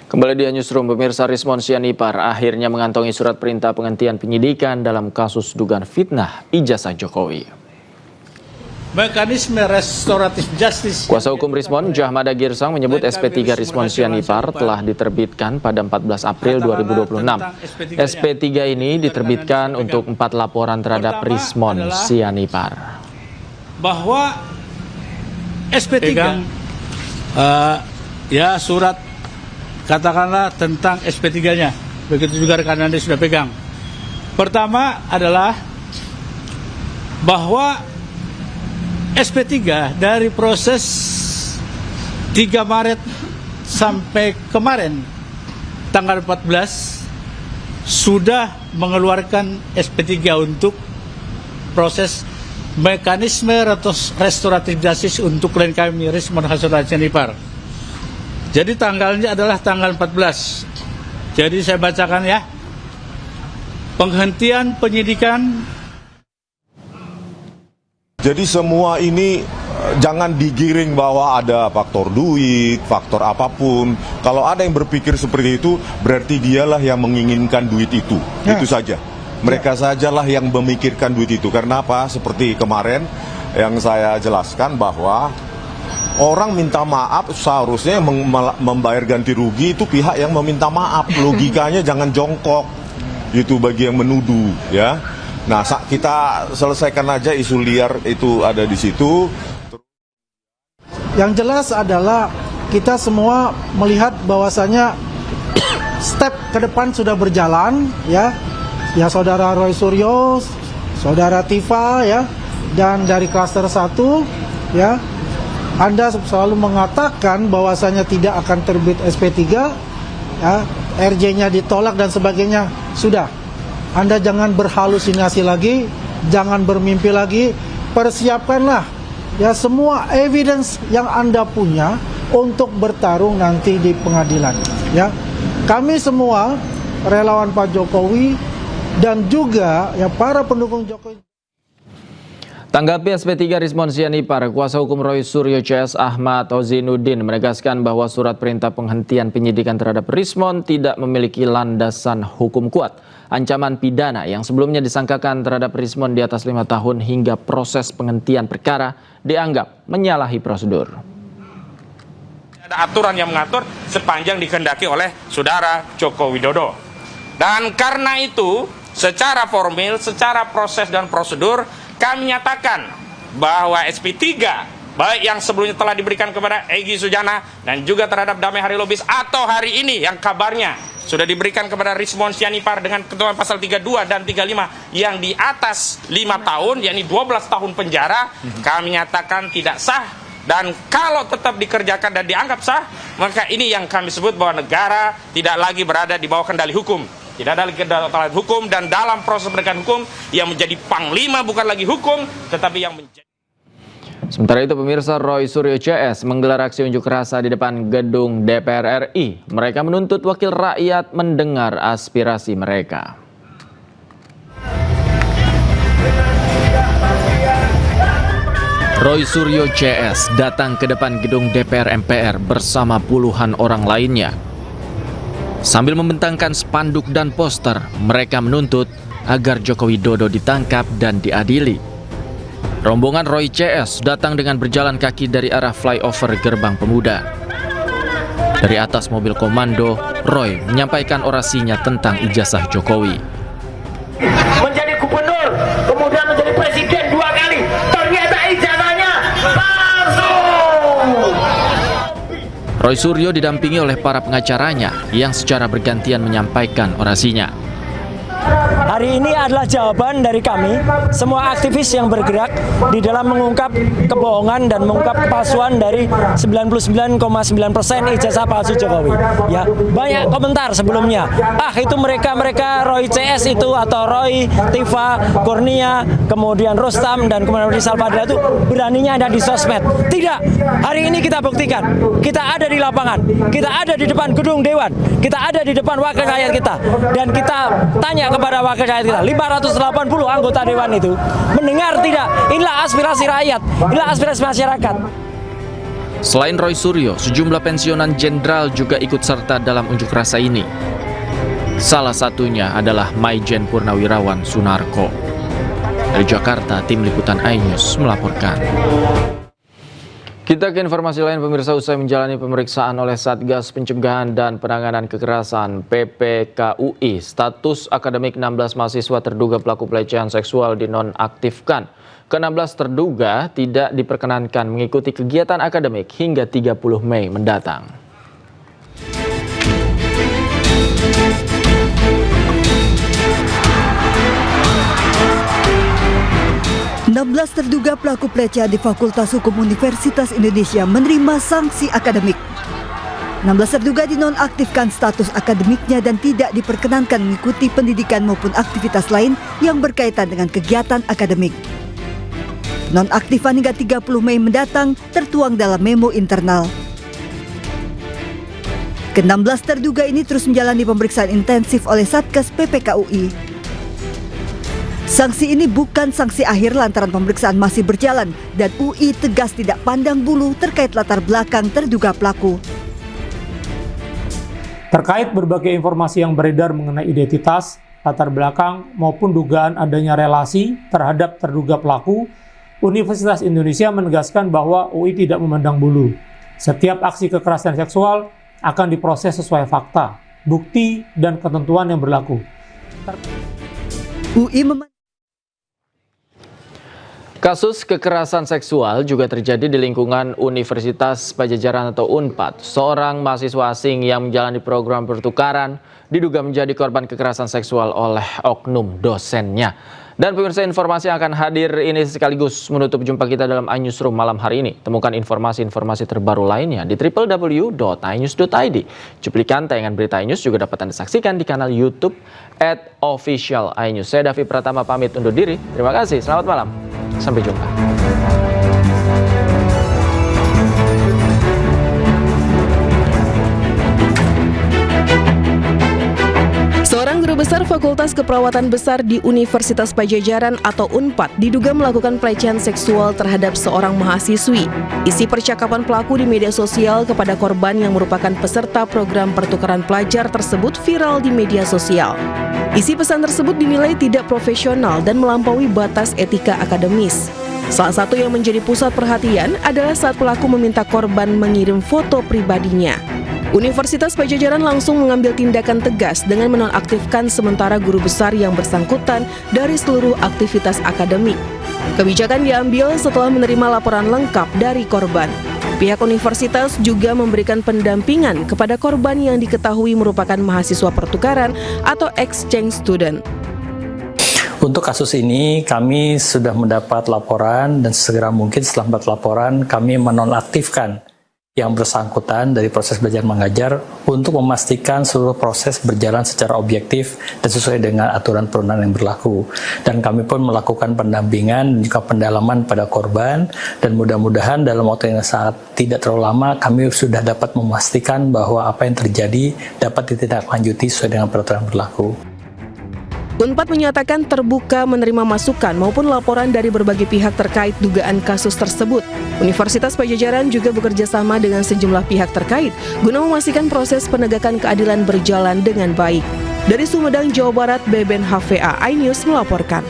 Kembali di Newsroom, pemirsa, Rismon Sianipar akhirnya mengantongi surat perintah penghentian penyidikan dalam kasus dugaan fitnah ijazah Jokowi. Mekanisme restoratif justice. Kuasa hukum Rismon, Jahmada Girsang, menyebut SP3 Rismon Sianipar telah diterbitkan pada 14 April 2026. SP3 ini diterbitkan untuk 4 laporan terhadap Rismon Sianipar. Bahwa SP3 ya surat katakanlah tentang SP3-nya. Begitu juga rekan Anda sudah pegang. Pertama adalah bahwa SP3 dari proses 3 Maret sampai kemarin tanggal 14 sudah mengeluarkan SP3 untuk proses mekanisme restoratif justice untuk klien kami Rismon Sianipar. Jadi tanggalnya adalah tanggal 14. Jadi saya bacakan ya. Penghentian penyidikan. Jadi semua ini jangan digiring bahwa ada faktor duit, faktor apapun. Kalau ada yang berpikir seperti itu, berarti dialah yang menginginkan duit itu. Itu saja. Mereka sajalah yang memikirkan duit itu. Karena apa? Seperti kemarin yang saya jelaskan bahwa orang minta maaf seharusnya membayar ganti rugi itu pihak yang meminta maaf. Logikanya jangan jongkok. Itu bagi yang menuduh, ya. Nah, kita selesaikan aja isu liar itu ada di situ. Yang jelas adalah kita semua melihat bahwasanya step ke depan sudah berjalan, ya. Ya, saudara Roy Suryo, saudara Tifa, ya, dan dari klaster 1, ya. Anda selalu mengatakan bahwasanya tidak akan terbit SP3, ya, RJ-nya ditolak dan sebagainya. Sudah. Anda jangan berhalusinasi lagi, jangan bermimpi lagi, persiapkanlah ya semua evidence yang Anda punya untuk bertarung nanti di pengadilan. Ya, kami semua relawan Pak Jokowi dan juga ya para pendukung Jokowi. Tanggapi SP3 Rismon Sianipar, kuasa hukum Roy Suryo CS Ahmad Ozinuddin menegaskan bahwa surat perintah penghentian penyidikan terhadap Rismon tidak memiliki landasan hukum kuat. Ancaman pidana yang sebelumnya disangkakan terhadap Rismon di atas 5 tahun hingga proses penghentian perkara dianggap menyalahi prosedur. Ada aturan yang mengatur sepanjang dikehendaki oleh saudara Joko Widodo. Dan karena itu, secara formil, secara proses dan prosedur, kami nyatakan bahwa SP3 baik yang sebelumnya telah diberikan kepada Egy Sujana dan juga terhadap Damai Hari Lubis atau hari ini yang kabarnya sudah diberikan kepada Rismon Sianipar dengan ketentuan pasal 32 dan 35 yang di atas 5 tahun, yakni 12 tahun penjara, kami nyatakan tidak sah. Dan kalau tetap dikerjakan dan dianggap sah, maka ini yang kami sebut bahwa negara tidak lagi berada di bawah kendali hukum. Tidak ada lagi kendali hukum, dan dalam proses penegakan hukum yang menjadi panglima bukan lagi hukum, tetapi yang menjadi... Sementara itu, pemirsa, Roy Suryo CS menggelar aksi unjuk rasa di depan gedung DPR RI. Mereka menuntut wakil rakyat mendengar aspirasi mereka. Roy Suryo CS datang ke depan gedung DPR MPR bersama puluhan orang lainnya. Sambil membentangkan spanduk dan poster, mereka menuntut agar Joko Widodo ditangkap dan diadili. Rombongan Roy CS datang dengan berjalan kaki dari arah flyover Gerbang Pemuda. Dari atas mobil komando, Roy menyampaikan orasinya tentang ijazah Jokowi. Menjadi gubernur, kemudian menjadi presiden 2 kali, ternyata ijazahnya palsu. Roy Suryo didampingi oleh para pengacaranya yang secara bergantian menyampaikan orasinya. Hari ini adalah jawaban dari kami, semua aktivis yang bergerak di dalam mengungkap kebohongan dan mengungkap kepalsuan dari 99,9% ijazah palsu Jokowi. Ya, banyak komentar sebelumnya. Itu mereka Roy CS itu atau Roy, Tifa, Kurnia, kemudian Rustam dan kemudian Rizal Fadila itu beraninya ada di sosmed. Tidak. Hari ini kita buktikan. Kita ada di lapangan. Kita ada di depan gedung Dewan. Kita ada di depan wakil rakyat kita. Dan kita tanya kepada wakil rakyat kita, 580 anggota Dewan itu mendengar tidak? Inilah aspirasi rakyat, inilah aspirasi masyarakat. Selain Roy Suryo, sejumlah pensiunan jenderal juga ikut serta dalam unjuk rasa ini. Salah satunya adalah Maijen Purnawirawan Sunarko. Dari Jakarta, Tim Liputan iNews melaporkan. Kita ke informasi lain, pemirsa. Usai menjalani pemeriksaan oleh Satgas Pencegahan dan Penanganan Kekerasan PPKUI, status akademik 16 mahasiswa terduga pelaku pelecehan seksual dinonaktifkan. Ke-16 terduga tidak diperkenankan mengikuti kegiatan akademik hingga 30 Mei mendatang. Terduga pelaku pelecehan di Fakultas Hukum Universitas Indonesia menerima sanksi akademik. 16 terduga dinonaktifkan status akademiknya dan tidak diperkenankan mengikuti pendidikan maupun aktivitas lain yang berkaitan dengan kegiatan akademik. Nonaktifan hingga 30 Mei mendatang tertuang dalam memo internal. Ke-16 terduga ini terus menjalani pemeriksaan intensif oleh Satgas PPKUI. Sanksi ini bukan sanksi akhir lantaran pemeriksaan masih berjalan dan UI tegas tidak pandang bulu terkait latar belakang terduga pelaku. Terkait berbagai informasi yang beredar mengenai identitas, latar belakang maupun dugaan adanya relasi terhadap terduga pelaku, Universitas Indonesia menegaskan bahwa UI tidak memandang bulu. Setiap aksi kekerasan seksual akan diproses sesuai fakta, bukti, dan ketentuan yang berlaku. Kasus kekerasan seksual juga terjadi di lingkungan Universitas Padjadjaran atau UNPAD. Seorang mahasiswa asing yang menjalani program pertukaran diduga menjadi korban kekerasan seksual oleh oknum dosennya. Dan pemirsa, informasi yang akan hadir ini sekaligus menutup jumpa kita dalam iNewsroom malam hari ini. Temukan informasi-informasi terbaru lainnya di www.inews.id. Cuplikan tayangan berita iNews juga dapat Anda saksikan di kanal YouTube @officialinews. Saya Davi Pratama pamit undur diri. Terima kasih, selamat malam. Sampai jumpa. Seorang guru besar Fakultas Keperawatan Besar di Universitas Padjadjaran atau UNPAD diduga melakukan pelecehan seksual terhadap seorang mahasiswi. Isi percakapan pelaku di media sosial kepada korban yang merupakan peserta program pertukaran pelajar tersebut viral di media sosial. Isi pesan tersebut dinilai tidak profesional dan melampaui batas etika akademis. Salah satu yang menjadi pusat perhatian adalah saat pelaku meminta korban mengirim foto pribadinya. Universitas Padjadjaran langsung mengambil tindakan tegas dengan menonaktifkan sementara guru besar yang bersangkutan dari seluruh aktivitas akademik. Kebijakan diambil setelah menerima laporan lengkap dari korban. Pihak universitas juga memberikan pendampingan kepada korban yang diketahui merupakan mahasiswa pertukaran atau exchange student. Untuk kasus ini kami sudah mendapat laporan dan segera mungkin setelah mendapat laporan kami menonaktifkan yang bersangkutan dari proses belajar mengajar untuk memastikan seluruh proses berjalan secara objektif dan sesuai dengan aturan perundangan yang berlaku. Dan kami pun melakukan pendampingan dan juga pendalaman pada korban dan mudah-mudahan dalam waktu yang sangat tidak terlalu lama kami sudah dapat memastikan bahwa apa yang terjadi dapat ditindaklanjuti sesuai dengan peraturan yang berlaku. UNPAD menyatakan terbuka menerima masukan maupun laporan dari berbagai pihak terkait dugaan kasus tersebut. Universitas Padjadjaran juga bekerja sama dengan sejumlah pihak terkait guna memastikan proses penegakan keadilan berjalan dengan baik. Dari Sumedang, Jawa Barat, Beben HVA iNews melaporkan.